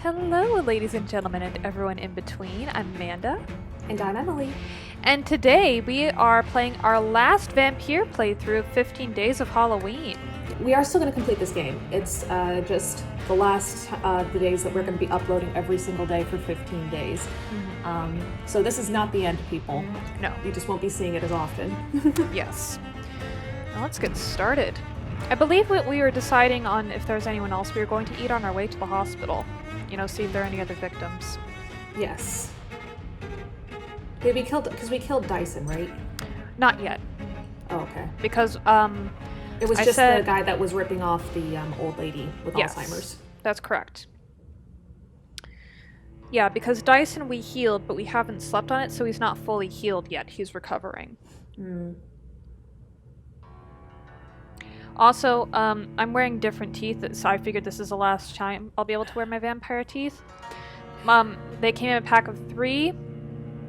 Hello, ladies and gentlemen, and everyone in between. I'm Amanda. And I'm Emily. And today we are playing our last Vampyr playthrough of 15 Days of Halloween. We are still going to complete this game. It's just the last the days that we're going to be uploading every single day for 15 days. So this is not the end, people. No. You just won't be seeing it as often. Yes. Now let's get started. I believe we were deciding on if there's anyone else we were going to eat on our way to the hospital. You know, see if there are any other victims. Yes. Did we kill... Because we killed Dyson, right? Not yet. Oh, okay. Because, It was just the guy that was ripping off the old lady with Alzheimer's. That's correct. Yeah, because Dyson we healed, but we haven't slept on it, so he's not fully healed yet. He's recovering. Also, I'm wearing different teeth, so I figured this is the last time I'll be able to wear my vampire teeth. They came in a pack of 3.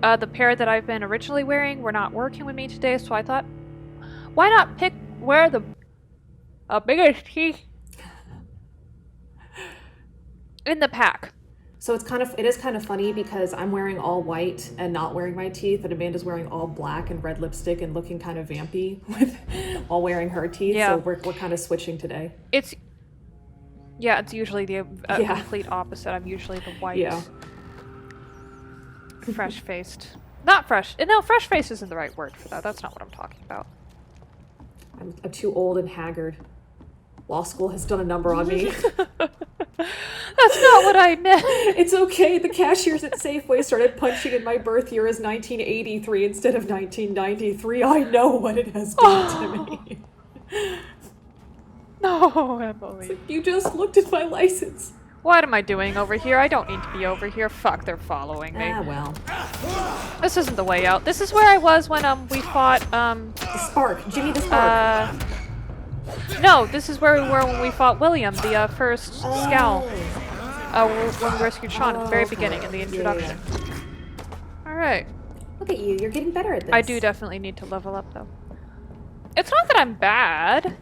The pair that I've been originally wearing were not working with me today, so I thought, why not wear the biggest teeth in the pack? So it is kind of funny because I'm wearing all white and not wearing my teeth, and Amanda's wearing all black and red lipstick and looking kind of vampy while wearing her teeth. Yeah. So we're kind of switching today. It's usually the complete opposite. I'm usually the white. Yeah. Fresh-faced. Not fresh. No, fresh-faced isn't the right word for that. That's not what I'm talking about. I'm too old and haggard. Law school has done a number on me. That's not what I meant. It's okay. The cashiers at Safeway started punching in my birth year as 1983 instead of 1993. I know what it has done to me. No, Emily. You just looked at my license. What am I doing over here? I don't need to be over here. Fuck, they're following me. Ah, well. This isn't the way out. This is where I was when we fought The Spark. Jimmy the Spark. No, this is where we were when we fought William, the first scowl. When we rescued Sean at the very beginning in the introduction. Yeah. Alright. Look at you, you're getting better at this. I do definitely need to level up, though. It's not that I'm bad.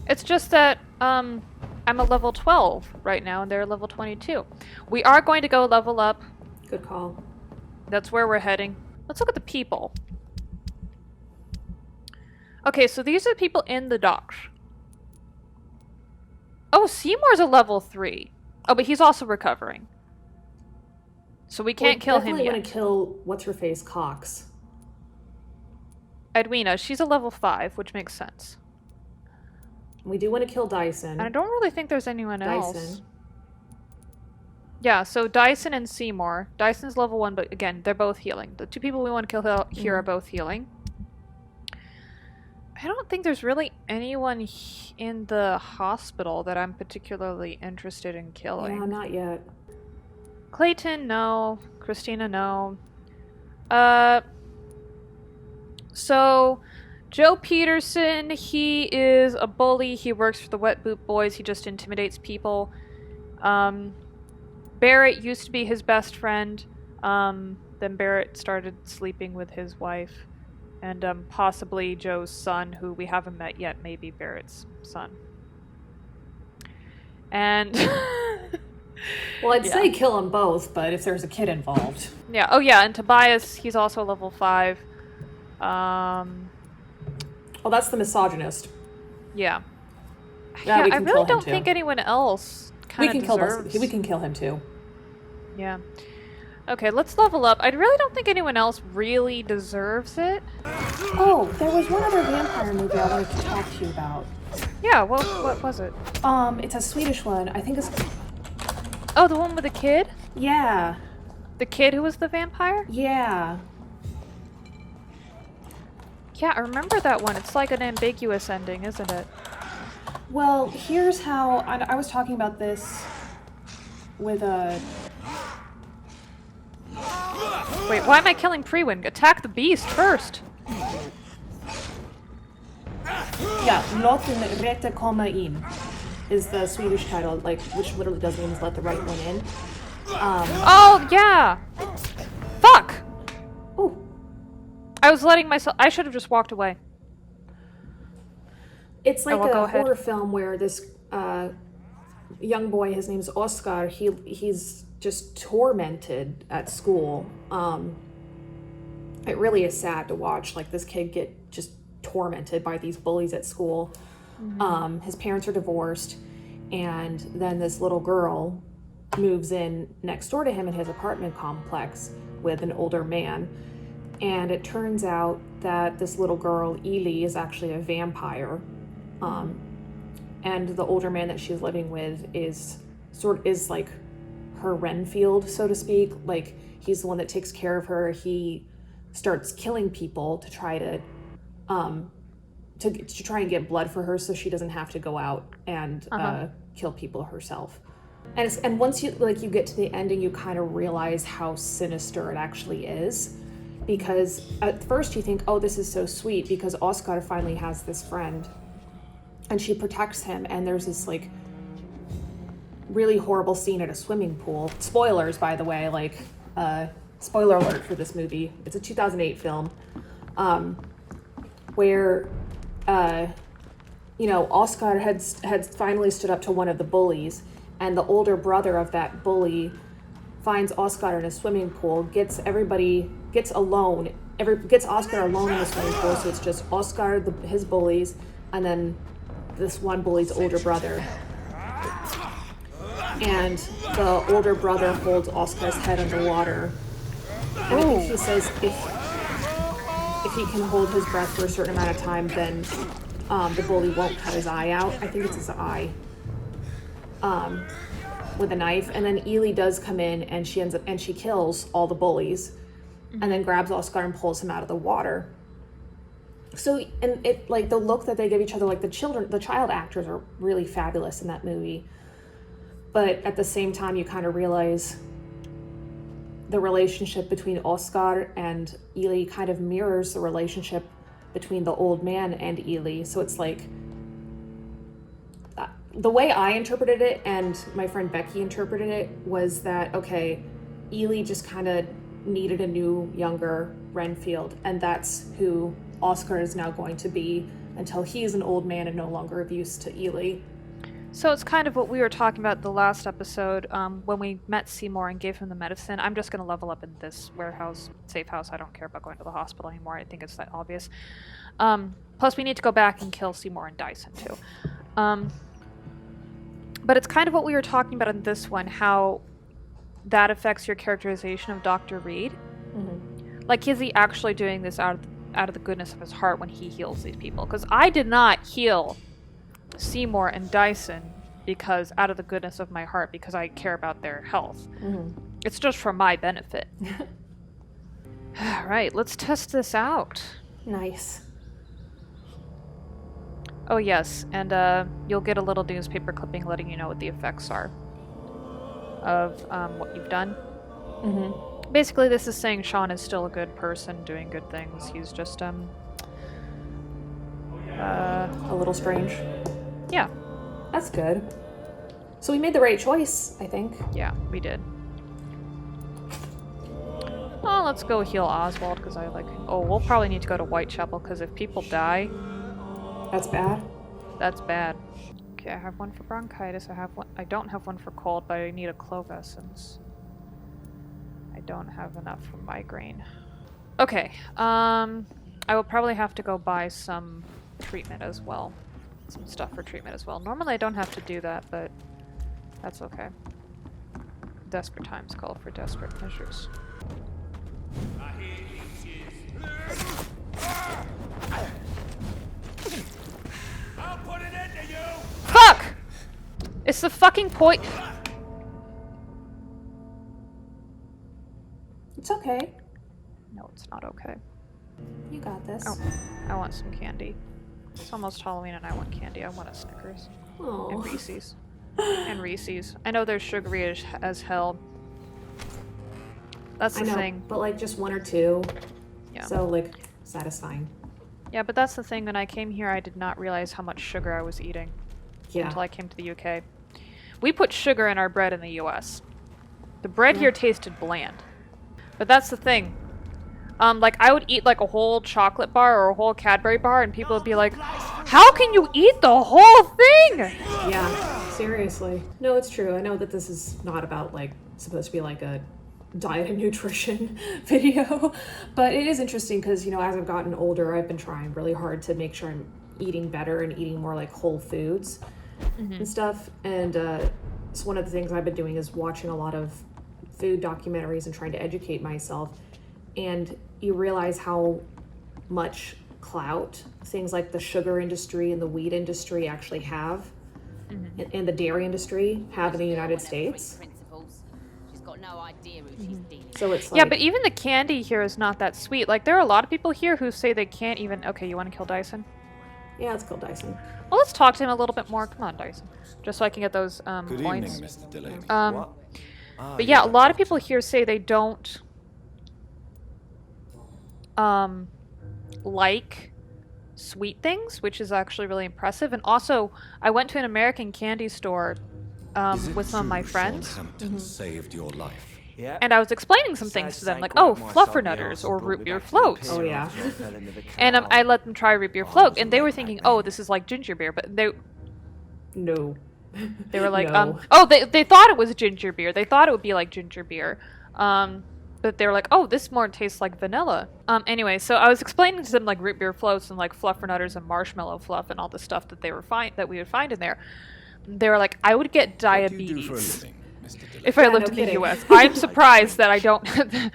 It's just that, I'm a level 12 right now, and they're level 22. We are going to go level up. Good call. That's where we're heading. Let's look at the people. Okay, so these are the people in the docks. Oh, Seymour's a level 3. Oh, but he's also recovering. So we can't kill him yet. We definitely want to kill what's-her-face Cox. Edwina, she's a level 5, which makes sense. We do want to kill Dyson. And I don't really think there's anyone else. Yeah, so Dyson and Seymour. Dyson's level 1, but again, they're both healing. The 2 people we want to kill here are both healing. I don't think there's really anyone in the hospital that I'm particularly interested in killing. Yeah, not yet. Clayton, no. Christina, no. So, Joe Peterson, he is a bully. He works for the Wet Boot Boys. He just intimidates people. Barrett used to be his best friend. Then Barrett started sleeping with his wife. And possibly Joe's son, who we haven't met yet, may be Barrett's son. And... well, I'd say kill them both, but if there's a kid involved. Yeah, oh yeah, and Tobias, he's also level 5. Oh, that's the misogynist. Yeah. Yeah, I really don't think anyone else kind of deserves... We can kill him too. Yeah. Okay, let's level up. I really don't think anyone else really deserves it. Oh, there was one other vampire movie I wanted to talk to you about. Yeah, what was it? It's a Swedish one. I think it's... Oh, the one with the kid? Yeah. The kid who was the vampire? Yeah. Yeah, I remember that one. It's like an ambiguous ending, isn't it? Well, here's how... I was talking about this with a... Wait, why am I killing Prewin? Attack the beast first! Yeah, Låten rätta komma in is the Swedish title, like, which literally does mean let the right one in. Oh, yeah! Fuck! Ooh. I was letting myself... I should have just walked away. It's like a horror film where this young boy, his name's Oscar, he's just tormented at school. It really is sad to watch, like, this kid get just tormented by these bullies at school. Mm-hmm. His parents are divorced, and then this little girl moves in next door to him in his apartment complex with an older man. And it turns out that this little girl, Ely, is actually a vampire. And the older man that she's living with is like her Renfield, so to speak. Like, he's the one that takes care of her. He starts killing people to try to try and get blood for her so she doesn't have to go out and kill people herself. And once you get to the ending, you kind of realize how sinister it actually is. Because at first you think, oh, this is so sweet because Oscar finally has this friend and she protects him, and there's this like really horrible scene at a swimming pool. Spoilers, by the way, like spoiler alert for this movie. It's a 2008 film where Oscar had finally stood up to one of the bullies, and the older brother of that bully finds Oscar in a swimming pool, gets Oscar alone in the swimming pool, so it's just Oscar, his bullies, and then this one bully's older brother. And the older brother holds Oscar's head underwater. And I think he says if he can hold his breath for a certain amount of time, then the bully won't cut his eye out. I think it's his eye. With a knife, and then Ely does come in, and she kills all the bullies, and then grabs Oscar and pulls him out of the water. So, and it, like, the look that they give each other, like, the child actors are really fabulous in that movie, but at the same time you kind of realize the relationship between Oscar and Ely kind of mirrors the relationship between the old man and Ely. So it's like, the way I interpreted it, and my friend Becky interpreted it, was that, okay, Ely just kind of needed a new, younger Renfield, and that's who Oscar is now going to be until he's an old man and no longer of use to Ely. So it's kind of what we were talking about the last episode, when we met Seymour and gave him the medicine. I'm just going to level up in this warehouse, safe house. I don't care about going to the hospital anymore. I think it's that obvious. Plus, we need to go back and kill Seymour and Dyson, too. But it's kind of what we were talking about in this one, how that affects your characterization of Dr. Reed. Mm-hmm. Like, is he actually doing this out of the goodness of his heart when he heals these people? Because I did not heal Seymour and Dyson because out of the goodness of my heart, because I care about their health. Mm-hmm. It's just for my benefit. All right, let's test this out. Nice. Oh yes, and you'll get a little newspaper clipping letting you know what the effects are of what you've done. Mm-hmm. Basically, this is saying Sean is still a good person doing good things. He's just a little strange. Yeah. That's good. So we made the right choice, I think. Yeah, we did. Oh, let's go heal Oswald, because we'll probably need to go to Whitechapel, because if people die... That's bad? That's bad. Okay, I have one for bronchitis, I don't have one for cold, but I need a clove essence. I don't have enough for migraine. Okay, I will probably have to go buy some treatment as well. Some stuff for treatment as well. Normally I don't have to do that, but that's okay. Desperate times call for desperate measures. I'll put it into you! Fuck! It's the fucking point. It's okay. No, it's not okay. You got this. Oh, I want some candy. It's almost Halloween and I want candy. I want a Snickers. Aww. And Reese's. And Reese's. I know they're sugary as hell. That's the thing. But like just one or two. Yeah. So like satisfying. Yeah, but that's the thing. When I came here, I did not realize how much sugar I was eating. Yeah. Until I came to the UK. We put sugar in our bread in the US. The bread here tasted bland. But that's the thing. Like, I would eat, like, a whole chocolate bar or a whole Cadbury bar, and people would be like, how can you eat the whole thing? Yeah. Seriously. No, it's true. I know that this is not about, like, supposed to be like a diet and nutrition video, but it is interesting because, you know, as I've gotten older, I've been trying really hard to make sure I'm eating better and eating more like whole foods and stuff. And so one of the things I've been doing is watching a lot of food documentaries and trying to educate myself. And you realize how much clout things like the sugar industry and the wheat industry actually have, and the dairy industry have in the United States. So it's like, Yeah, but even the candy here is not that sweet. Like, there are a lot of people here who say they can't even... Okay, you want to kill Dyson? yeah, let's kill Dyson. Well, let's talk to him a little bit more. Come on, Dyson. Just so I can get those Good points. evening, Mr. Delaney. But yeah, a lot of people here say they don't like sweet things, which is actually really impressive. And also, I went to an American candy store with some of my friends, Hampton saved your life. Yeah. and I was explaining some things to them, like, oh, fluffernutters or root beer floats. Oh, yeah. And I let them try root beer float, and they were thinking, oh, this is like ginger beer, but No. they were like, No. oh, they thought it was ginger beer. They thought it would be like ginger beer. But they were like, oh, this more tastes like vanilla. Anyway, so I was explaining to them like root beer floats and like fluffernutters and marshmallow fluff and all the stuff that that we would find in there. They were like, I would get What do you do for a diabetes living, Mr. Delaney? if I Yeah, lived no in the kidding. U.S. I'm surprised that I don't. They're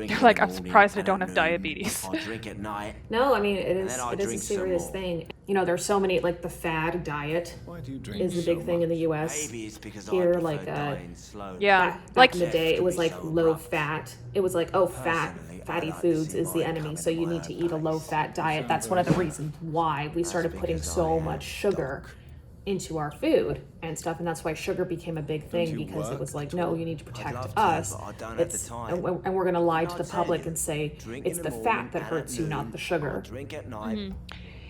They're like, I'm surprised I don't have diabetes. I drink at night. No, I mean, it is then I it is a drink some serious more. thing. You know, there's so many, like, the fad diet Why do you drink is the so big thing in the much? U.S. Maybe it's because Here, I prefer like, dying slowly. Yeah, Back like in the day, it was like so low rough. fat. It was like, oh, Personally, I fatty like to foods see is the mine enemy, come so in you my need to own eat a low place. fat diet. That's one of the reasons why we started putting because so I am much sugar into our food and stuff, and that's why sugar became a big thing, you because it work was like, at no, all? you need to protect love to, us. but I don't have the It's time. and we're gonna lie to I'll the tell public you, and say drink it's in the morning fat that and hurts at you, not noon, the or sugar. drink at night.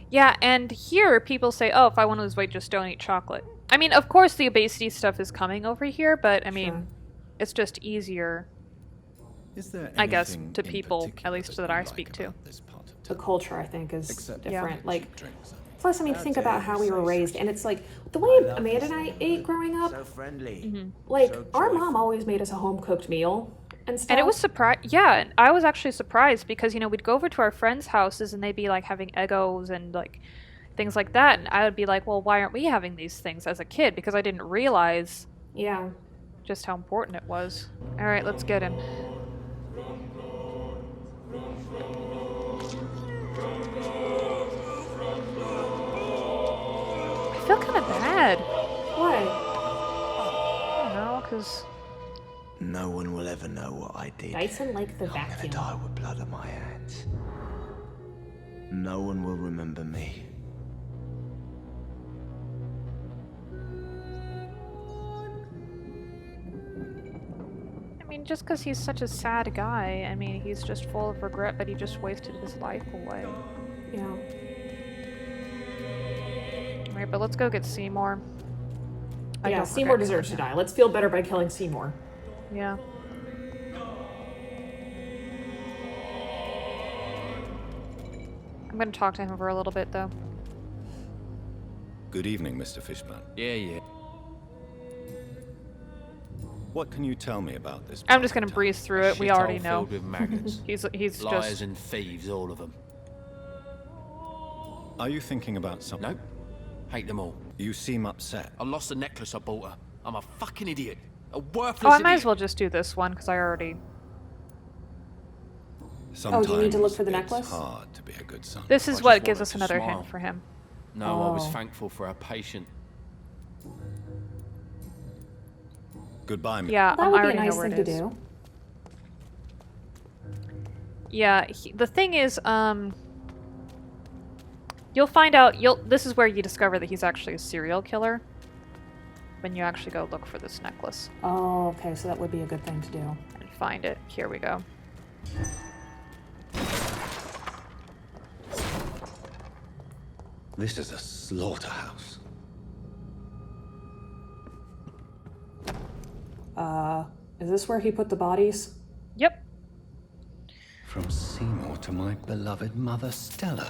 Yeah, and here people say, oh, if I want to lose weight, just don't eat chocolate. I mean, of course the obesity stuff is coming over here, but I mean, Sure. it's just easier. Is there I guess, anything to in people, at particular least that that you I like speak to. about this part of The town? culture, I think, is Except different. cheap Like, drinks. plus, I mean, think about how we were raised, and it's like the way Amanda and I ate growing up. So friendly. Like, so our joyful. mom always made us a home cooked meal and stuff. And it was yeah, and I was actually surprised because, you know, we'd go over to our friends' houses and they'd be like having Eggos and like things like that, and I would be like, well, why aren't we having these things as a kid? Because I didn't realize Yeah. just how important it was. All right, let's get him. I feel kind of bad. Why? I don't know, because No one will ever know what I did. Dyson like the I'm gonna vacuum. die with blood on my hands. No one will remember me. I mean, just because he's such a sad guy, I mean, he's just full of regret that he just wasted his life away. Yeah. Alright, but let's go get Seymour. I Yeah, don't Seymour regret deserves to killing die. Let's feel better by killing Seymour. him. Yeah. I'm gonna talk to him for a little bit, though. Good evening, Mr. Fishburne. Yeah. What can you tell me about this? I'm just gonna part of breeze through it. We Shithole already know. filled with maggots. He's Liars just. and thieves, all of them. town? Are you thinking about something? Nope. Hate them all. You seem upset. I lost the necklace I bought her. I'm a fucking idiot. A worthless Oh, I idiot. might as well just do this one because I already. Sometimes Oh, you need to look for the it's necklace? hard to be a good son. This I is just what gives wanted us to another smile. hint for him. No, I was Oh. thankful for her patient. Goodbye, Yeah, That I would be a already nice know where thing it to is. do. Yeah, the thing is, you'll find out. This is where you discover that he's actually a serial killer. When you actually go look for this necklace Oh, okay, so that would be a good thing to do. and find it. Here we go. This is a slaughterhouse. Is this where he put the bodies? Yep. From Seymour to my beloved mother, Stella.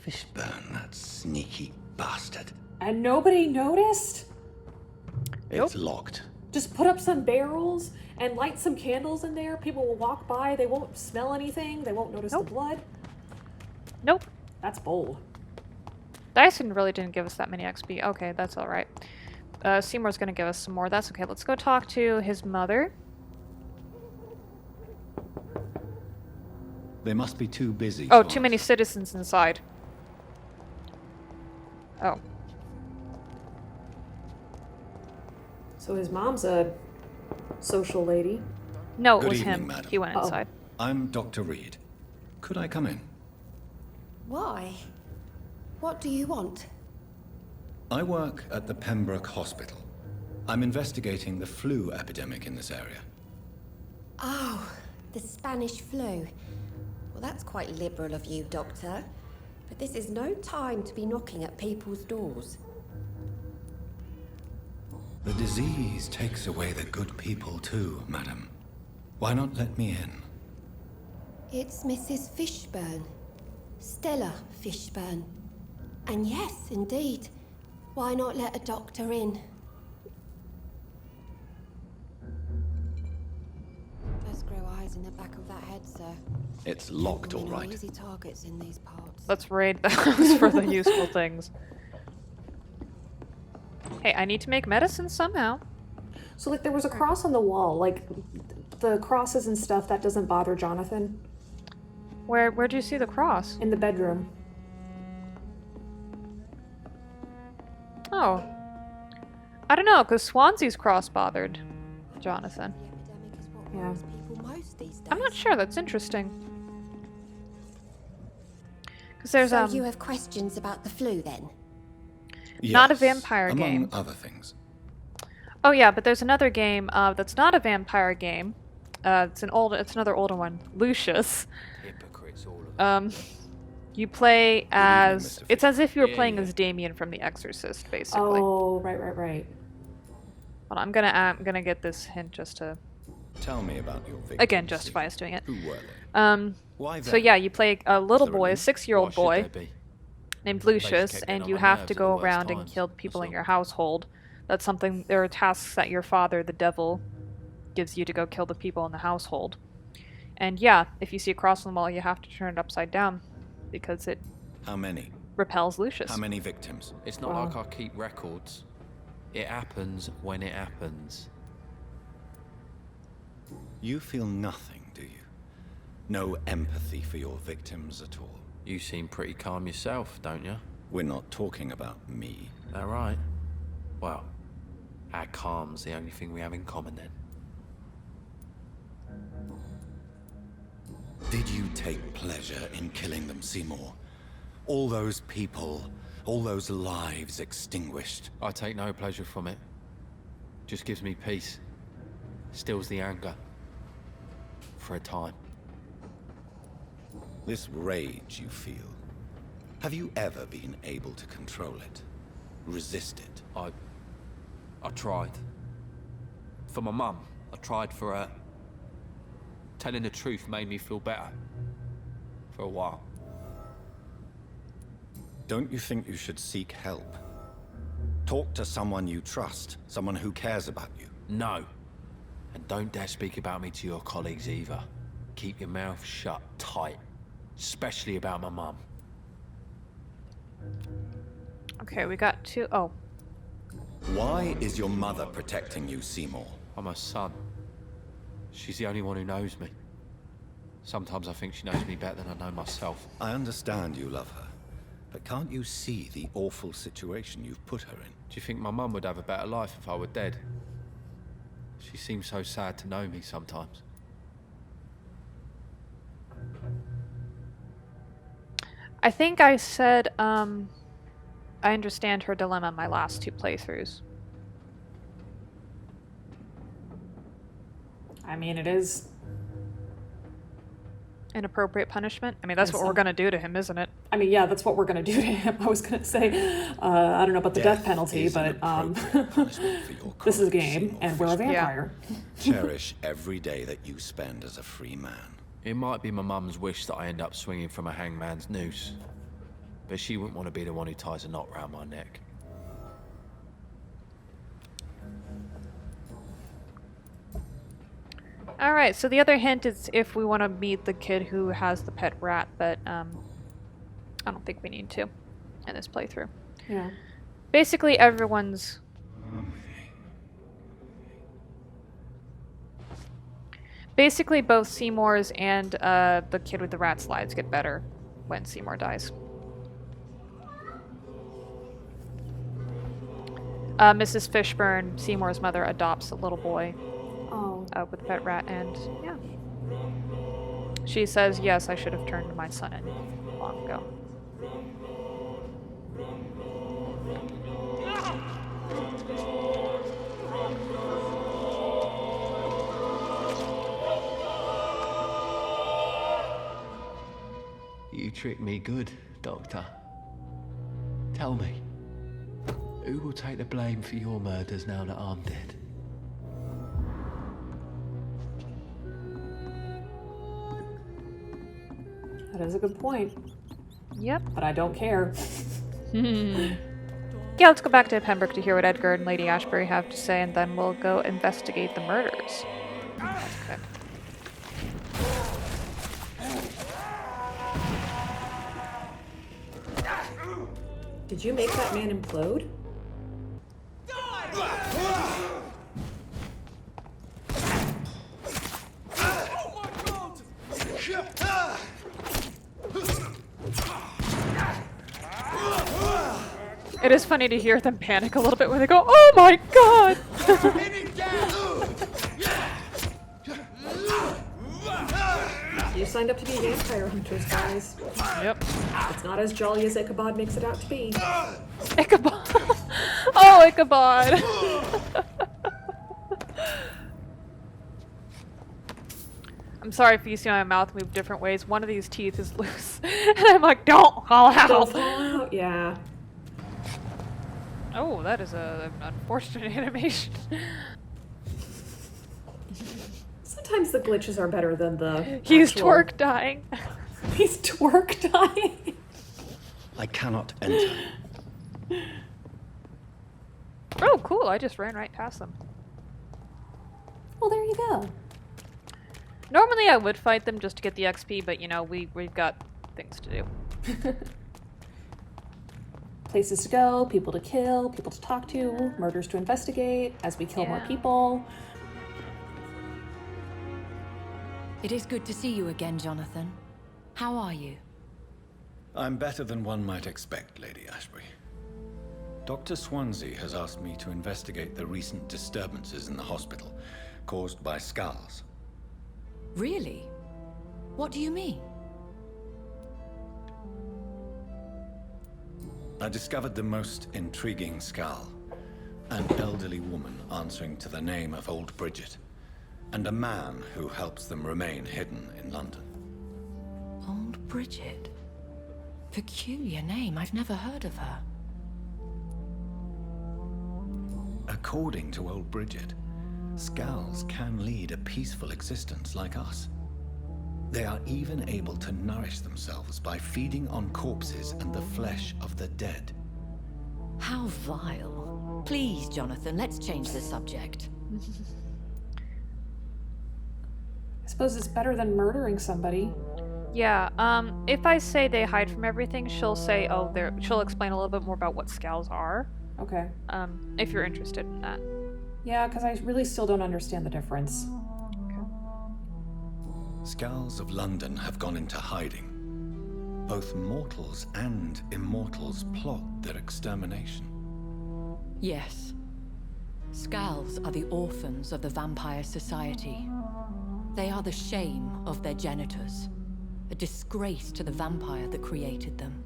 Fishburne, that sneaky bastard. And nobody noticed? It's locked. Just put up some barrels and light some candles in there. People will walk by. They won't smell anything. They won't notice the blood. Nope. That's bold. Dyson really didn't give us that many XP. Okay, that's alright. Seymour's gonna give us some more. That's okay. Let's go talk to his mother. They must be too busy. Oh, to too many answer. citizens inside. Oh. So his mom's a social lady. No, it Good was evening, him. madam. He went inside. I'm Dr. Reed. Could I come in? Why? What do you want? I work at the Pembroke Hospital. I'm investigating the flu epidemic in this area. Oh, the Spanish flu. Well, that's quite liberal of you, Doctor. But this is no time to be knocking at people's doors. The disease takes away the good people too, madam. Why not let me in? It's Mrs. Fishburne. Stella Fishburne. And yes, indeed. Why not let a doctor in? Just grow eyes in the back of that head, sir. It's locked, all Women are right. easy targets in these parts. Let's raid the house for the useful things. Hey, I need to make medicine somehow. So, like, there was a cross on the wall. Like, the crosses and stuff, that doesn't bother Jonathan. Where'd you see the cross? In the bedroom. Oh. I don't know, because Swansea's cross bothered Jonathan. The epidemic is what Yeah. worries people most these days. I'm not sure, that's interesting. Because there's, So you have questions about the flu, then? Not a Yes, vampire among game. other things. Oh yeah, but there's another game that's not a vampire game. It's another older one. Lucius. Hypocrites, all of them. You play as... Mr. It's as if you were Yeah, playing yeah. as Damien from The Exorcist, basically. Oh, right. Hold on, I'm gonna get this hint just to, Tell me about your victims. again, justify us doing it. Who were they? Why So them? yeah, you play a little Is there boy, a a link? 6-year-old Why should boy, they be? named They Lucius, kept getting and on you my have nerves to at go the worst around and times, kill people that's in all. your household. That's something, there are tasks that your father, the devil, gives you to go kill the people in the household. And yeah, if you see a cross on the wall, you have to turn it upside down, because it How many? repels Lucius. How many victims? It's not Wow. like I keep records. It happens when it happens. You feel nothing, do you? No empathy for your victims at all? You seem pretty calm yourself, don't you? We're not talking about me. That right? Well, our calm's the only thing we have in common then. Did you take pleasure in killing them, Seymour? All those people, all those lives extinguished. I take no pleasure from it. Just gives me peace. Stills the anger. For a time. This rage you feel, have you ever been able to control it? Resist it? I tried. For my mum. I tried for her. Telling the truth made me feel better. For a while. Don't you think you should seek help? Talk to someone you trust, someone who cares about you. No. And don't dare speak about me to your colleagues either. Keep your mouth shut tight. Especially about my mum. Okay, we got two... Oh. Why is your mother protecting you, Seymour? I'm her son. She's the only one who knows me. Sometimes I think she knows me better than I know myself. I understand you love her, but can't you see the awful situation you've put her in? Do you think my mum would have a better life if I were dead? She seems so sad to know me sometimes. I think I said, I understand her dilemma in my last two playthroughs. I mean, it is. Inappropriate punishment? I mean, that's Yes, what we're some- gonna do to him, isn't it? I mean, yeah, that's what we're gonna do to him. I was gonna say, I don't know about the death penalty, is an but appropriate punishment for your this is a crime, game, Seymour and we're a Fishburne. vampire. Cherish every day that you spend as a free man. It might be my mum's wish that I end up swinging from a hangman's noose. But she wouldn't want to be the one who ties a knot round my neck. Alright, so the other hint is if we want to meet the kid who has the pet rat, but I don't think we need to in this playthrough. Yeah. Basically, everyone's... Basically, both Seymour's and the kid with the rat slides get better when Seymour dies. Mrs. Fishburne, Seymour's mother, adopts a little boy with a pet rat, and yeah. She says, yes, I should have turned my son in long ago. You tricked me good, Doctor. Tell me, who will take the blame for your murders now that I'm dead? That is a good point. Yep. But I don't care. Yeah, let's go back to Pembroke to hear what Edgar and Lady Ashbury have to say, and then we'll go investigate the murders. That's good. Did you make that man implode? It is funny to hear them panic a little bit when they go, oh my god! You signed up to be vampire hunters, guys. Yep. It's not as jolly as Ichabod makes it out to be. Ichabod! Oh, Ichabod! I'm sorry if you see my mouth move different ways. One of these teeth is loose. And I'm like, don't fall out! Don't fall out, yeah. Oh, that is an unfortunate animation. Sometimes the glitches are better than the He's actual... twerk dying. He's twerk dying. I cannot enter. Oh, cool. I just ran right past them. Well, there you go. Normally I would fight them just to get the XP, but you know, we've got things to do. Places to go, people to kill, people to talk to, murders to investigate as we kill more people. It is good to see you again, Jonathan. How are you? I'm better than one might expect, Lady Ashbury. Dr. Swansea has asked me to investigate the recent disturbances in the hospital caused by skulls. Really? What do you mean? I discovered the most intriguing skull. An elderly woman answering to the name of Old Bridget, and a man who helps them remain hidden in London. Old Bridget? Peculiar name. I've never heard of her. According to Old Bridget, skulls can lead a peaceful existence like us. They are even able to nourish themselves by feeding on corpses and the flesh of the dead. How vile. Please, Jonathan, let's change the subject. I suppose it's better than murdering somebody. Yeah, if I say they hide from everything, she'll say, oh, she'll explain a little bit more about what scowls are. Okay. If you're interested in that. Yeah, because I really still don't understand the difference. Skulls of London have gone into hiding. Both mortals and immortals plot their extermination. Yes. Skulls are the orphans of the Vampire Society. They are the shame of their genitors. A disgrace to the vampire that created them.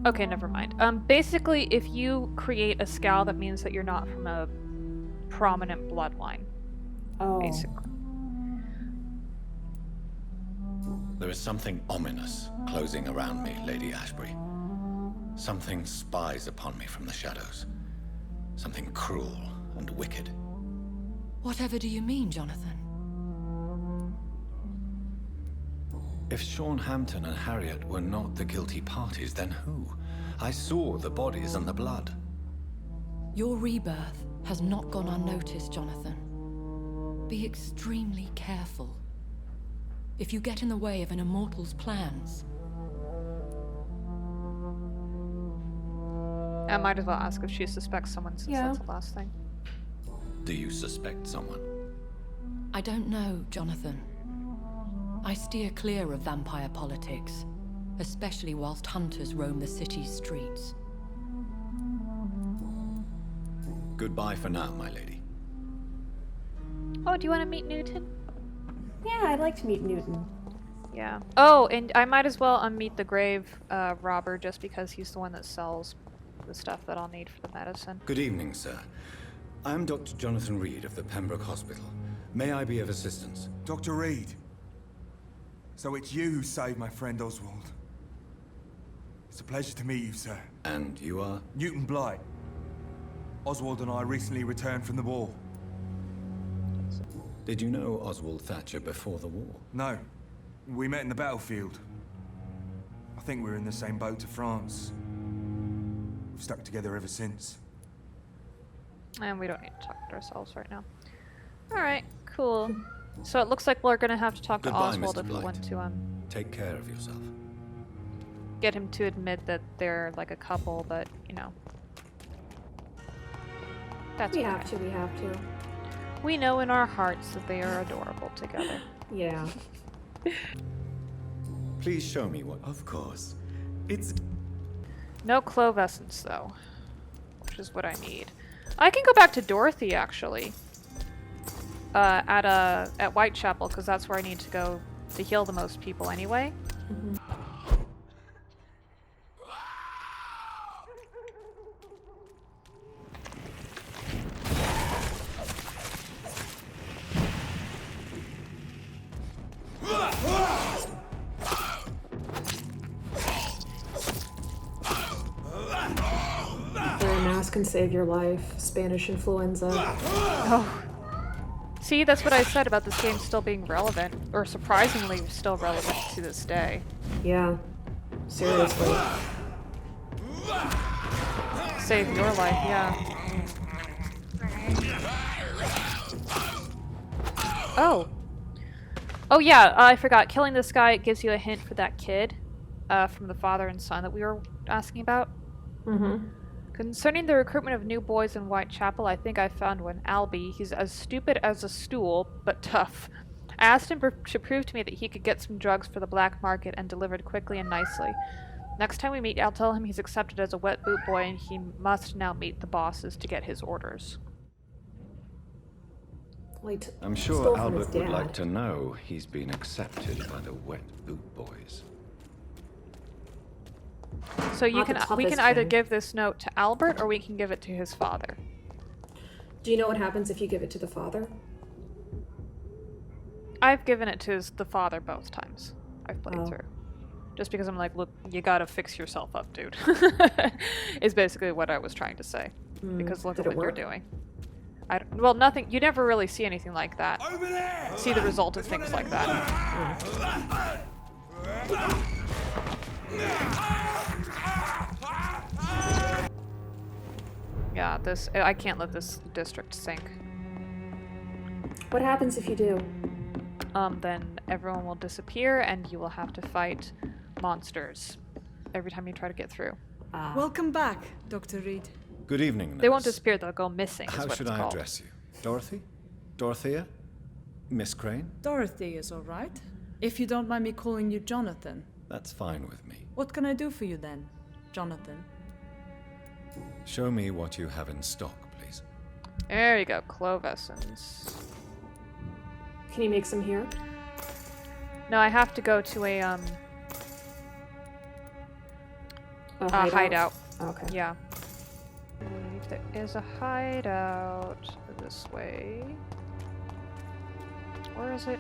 Okay, never mind. Basically, if you create a scowl, that means that you're not from a prominent bloodline. Oh. Basically. There is something ominous closing around me, Lady Ashbury. Something spies upon me from the shadows. Something cruel and wicked. Whatever do you mean, Jonathan? If Sean Hampton and Harriet were not the guilty parties, then who? I saw the bodies and the blood. Your rebirth has not gone unnoticed, Jonathan. Be extremely careful. If you get in the way of an immortal's plans, I might as well ask if she suspects someone since that's the last thing. Do you suspect someone? I don't know, Jonathan. I steer clear of vampire politics, especially whilst hunters roam the city's streets. Goodbye for now, my lady. Oh, do you want to meet Newton? Yeah, I'd like to meet Newton. Yeah. Oh, and I might as well unmeet the grave robber just because he's the one that sells the stuff that I'll need for the medicine. Good evening, sir. I am Dr. Jonathan Reed of the Pembroke Hospital. May I be of assistance? Dr. Reed. So it's you who saved my friend Oswald. It's a pleasure to meet you, sir. And you are? Newton Blight. Oswald and I recently returned from the war. Did you know Oswald Thatcher before the war? No. We met in the battlefield. I think we were in the same boat to France. We've stuck together ever since. And we don't need to talk to ourselves right now. Alright, cool. So it looks like we're gonna have to talk to Goodbye, Oswald Mr. if we want Blight. to Take care of yourself. get him to admit that they're like a couple, but you know. That's We okay. have to, we have to. We know in our hearts that they are adorable together. Yeah. Please show me what... Of course. It's... No clove essence though, which is what I need. I can go back to Dorothy actually. At Whitechapel, because that's where I need to go to heal the most people anyway. Wear a mask can save your life. Spanish influenza. Oh. See, that's what I said about this game still being relevant, or surprisingly still relevant to this day. Yeah. Seriously. Save your life, yeah. Oh. Oh yeah, I forgot. Killing this guy gives you a hint for that kid from the father and son that we were asking about. Mm-hmm. Concerning the recruitment of new boys in Whitechapel, I think I found one. Albie. He's as stupid as a stool, but tough. I asked him to prove to me that he could get some drugs for the black market and delivered quickly and nicely. Next time we meet, I'll tell him he's accepted as a wet boot boy and he must now meet the bosses to get his orders. Like, I'm stole sure from his Albert would dad. like to know he's been accepted by the wet boot boys. So you Not the we can toughest either thing. give this note to Albert or we can give it to his father. Do you know what happens if you give it to the father? I've given it to the father both times I've played Oh. through. Just because I'm like, look, you gotta fix yourself up, dude. Is basically what I was trying to say. Because look Did at it what work? you're doing. Well, nothing. You never really see anything like that. Over there! See the result of things like that. Yeah, I can't let this district sink. What happens if you do? Then everyone will disappear and you will have to fight monsters every time you try to get through. Welcome back, Dr. Reed. Good evening, They won't nurse. disappear, they'll go missing, is How what should it's I called. address you? Dorothy? Dorothea? Miss Crane? Dorothy is all right. If you don't mind me calling you Jonathan. That's fine with me. What can I do for you then, Jonathan? Show me what you have in stock, please. There you go, clove essence. Can you make some here? No, I have to go to a hideout. Okay. Yeah. I believe there is a hideout this way. Where is it?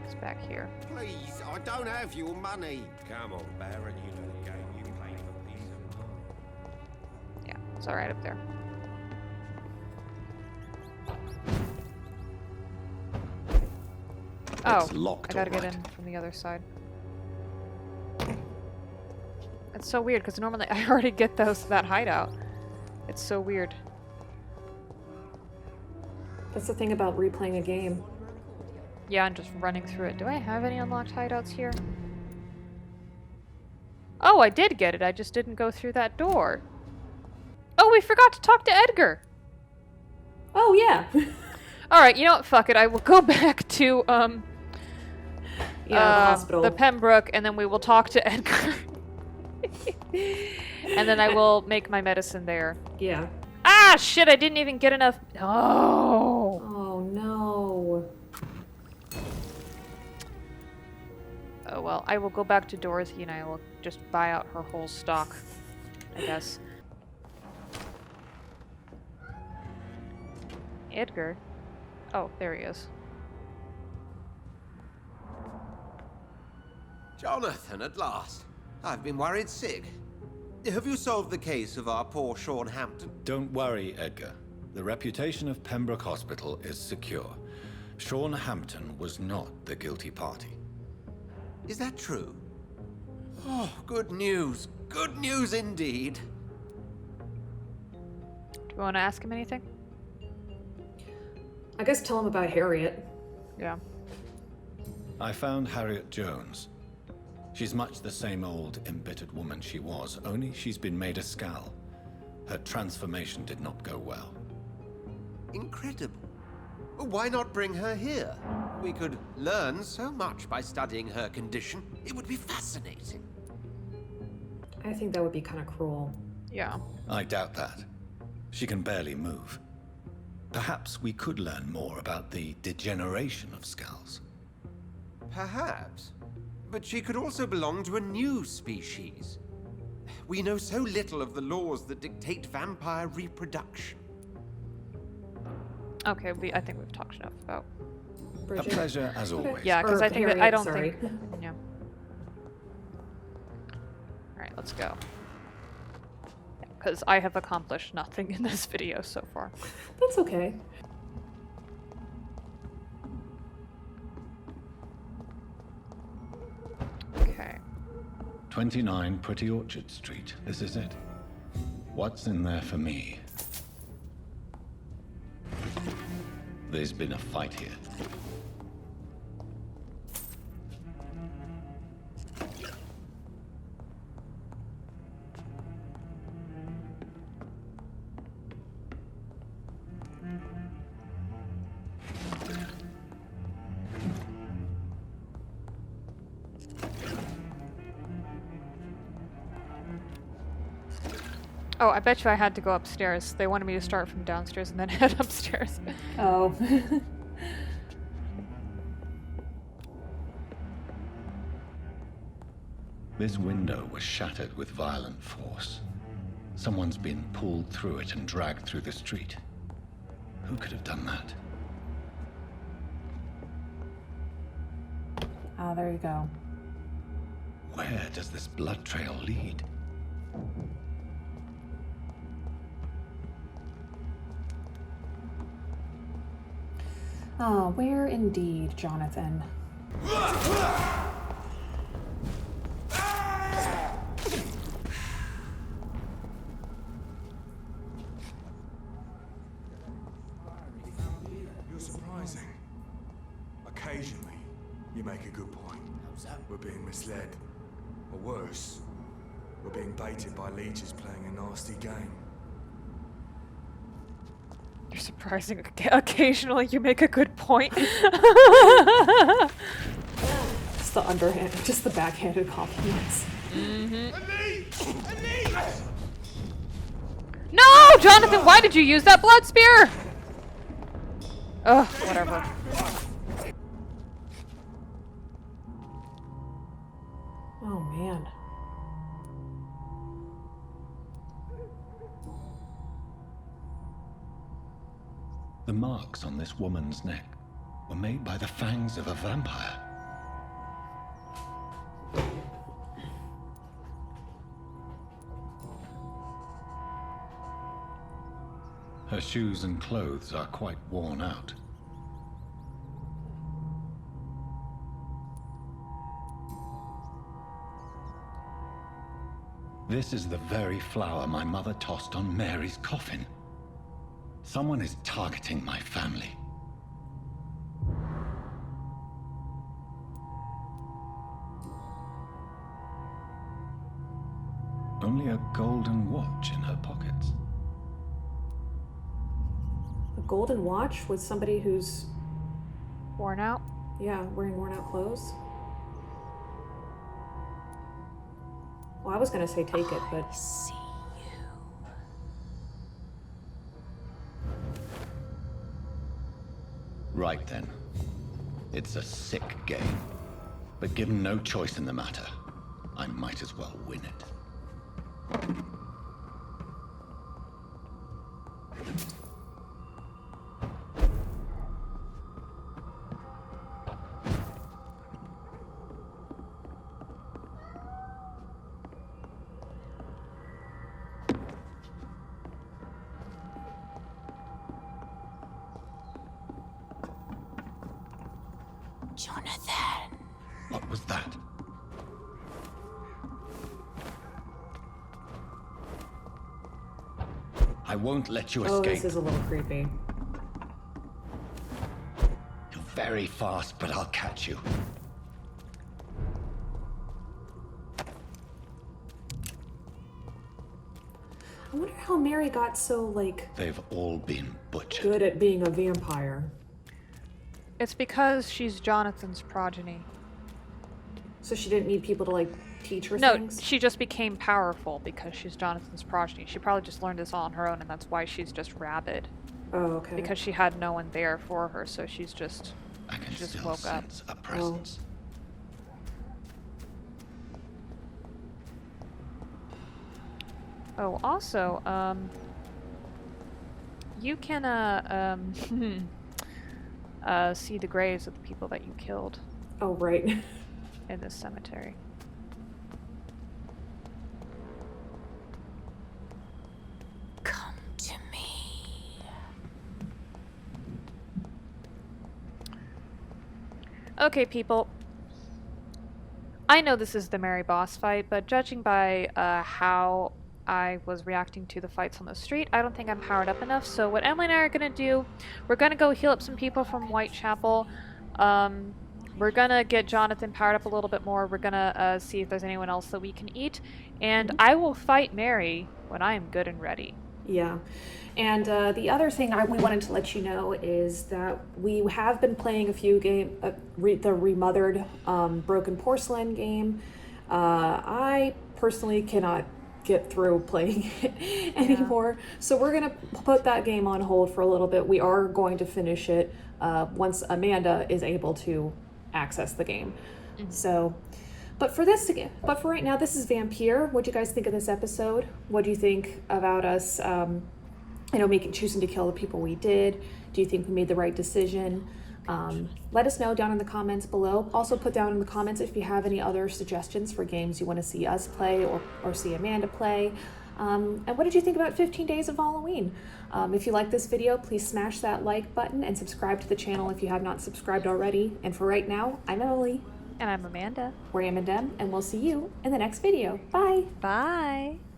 It's back here. Please, I don't have your money. Come on, Baron, you know the game. You play for peace and love. Yeah, it's alright up there. Oh, locked, I gotta get alright. in from the other side. It's so weird because normally I already get that hideout. It's so weird. That's the thing about replaying a game. Yeah, and just running through it. Do I have any unlocked hideouts here? Oh, I did get it. I just didn't go through that door. Oh, we forgot to talk to Edgar. Oh, yeah. Alright, you know what? Fuck it. I will go back to, The hospital. the Pembroke, and then we will talk to Edgar. And then I will make my medicine there. Yeah. Ah, shit, I didn't even get enough. Oh. Oh, no. Oh, well, I will go back to Dorothy and I will just buy out her whole stock, I guess. Edgar? Oh, there he is. Jonathan, at last. I've been worried sick. Have you solved the case of our poor Sean Hampton? Don't worry, Edgar. The reputation of Pembroke Hospital is secure. Sean Hampton was not the guilty party. Is that true? Oh, good news. Good news indeed. Do you want to ask him anything? I guess tell him about Harriet. Yeah. I found Harriet Jones. She's much the same old, embittered woman she was, only she's been made a Skal. Her transformation did not go well. Incredible. Why not bring her here? We could learn so much by studying her condition. It would be fascinating. I think that would be kind of cruel. Yeah. I doubt that. She can barely move. Perhaps we could learn more about the degeneration of Skals. Perhaps. But she could also belong to a new species. We know so little of the laws that dictate vampire reproduction. Okay, I think we've talked enough about... Bridget. A pleasure as always. Yeah, because Or I think that, I Harriet, don't sorry. think... Yeah. Alright, let's go. Because I have accomplished nothing in this video so far. That's okay. Okay. 29 Pretty Orchard Street. This is it. What's in there for me? There's been a fight here. Oh, I bet you I had to go upstairs. They wanted me to start from downstairs and then head upstairs. Oh. This window was shattered with violent force. Someone's been pulled through it and dragged through the street. Who could have done that? Ah, there you go. Where does this blood trail lead? Ah, where indeed, Jonathan? You're surprising. Occasionally, you make a good point. We're being misled. Or worse, we're being baited by leeches playing a nasty game. You're surprising. Occasionally you make a good point. Just the underhand, just the backhanded compliments. No, Jonathan, why did you use that blood spear? Ugh, whatever. Oh man. The marks on this woman's neck were made by the fangs of a vampire. Her shoes and clothes are quite worn out. This is the very flower my mother tossed on Mary's coffin. Someone is targeting my family. golden watch in her pockets. A golden watch with somebody who's, Worn out? yeah, wearing worn out clothes. Well, I was gonna say take it, but... See you. Right then. It's a sick game. But given no choice in the matter, I might as well win it. Jonathan. What was that? I won't let you Oh, escape. this is a little creepy. You're very fast, but I'll catch you. I wonder how Mary got so, like, They've all been butchered. good at being a vampire. It's because she's Jonathan's progeny. So she didn't need people to, like, teach her No, things? she just became powerful because she's Jonathan's progeny. She probably just learned this all on her own, and that's why she's just rabid. Oh, okay. Because she had no one there for her, so she's just... I can She just still woke up. sense a presence. Oh, also, you can, see the graves of the people that you killed Oh, right. in this cemetery. Come to me. Okay, people. I know this is the Mary boss fight, but judging by how I was reacting to the fights on the street, I don't think I'm powered up enough. So what Emily and I are going to do, we're going to go heal up some people from Whitechapel. We're going to get Jonathan powered up a little bit more. We're going to see if there's anyone else that we can eat. And I will fight Mary when I am good and ready. Yeah. And the other thing we wanted to let you know is that we have been playing a few games, the remothered Broken Porcelain game. I personally cannot get through playing it anymore. So we're going to put that game on hold for a little bit. We are going to finish it once Amanda is able to access the game. So... But for right now, this is Vampyr. What do you guys think of this episode? What do you think about us, choosing to kill the people we did? Do you think we made the right decision? Let us know down in the comments below. Also put down in the comments if you have any other suggestions for games you want to see us play or see Amanda play. And what did you think about 15 Days of Halloween? If you like this video, please smash that like button and subscribe to the channel if you have not subscribed already. And for right now, I'm Emily. And I'm Amanda. We're Am and Dem, and we'll see you in the next video. Bye! Bye!